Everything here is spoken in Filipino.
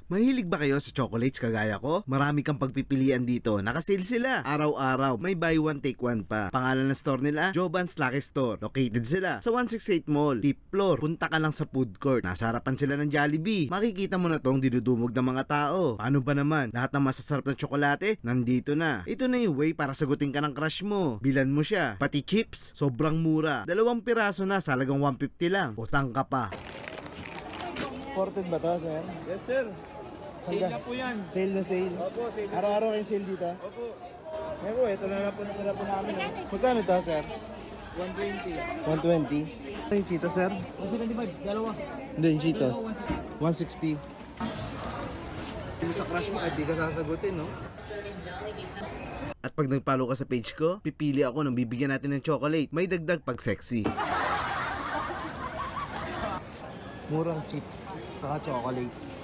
Mahilig ba kayo sa chocolates kagaya ko? Marami kang pagpipilian dito. Nakasale sila. Araw-araw. May buy one take one pa. Pangalan ng store nila, Joban's Lucky Store. Located sila sa 168 Mall, 5th floor. Punta ka lang sa food court. Nasa harapan sila ng Jollibee. Makikita mo na tong dinudumog ng mga tao. Paano ba naman? Lahat ng masasarap na tsokolate, nandito na. Ito na yung way para sagutin ka ng crush mo. Bilan mo siya. Pati chips, sobrang mura. 2 piraso na sa halagang 150 lang. O saan ka pa? Imported ba to, sir? Yes, sir. Sale na po yan. Sale na sale? Opo, sale na. Araw-araw kayo sale dito? Opo. Ngayon po, ito na po natira po namin. Magkano to, sir? 120. 120. Yung Cheetos, sir? 175, dalawa. Hindi, yung Cheetos. 160. Yung sa crush mo, di ka sasagutin, no? At pag nagpalo ka sa page ko, pipili ako ng bibigyan natin ng chocolate. May dagdag pag sexy. Murang chips, saka chocolates.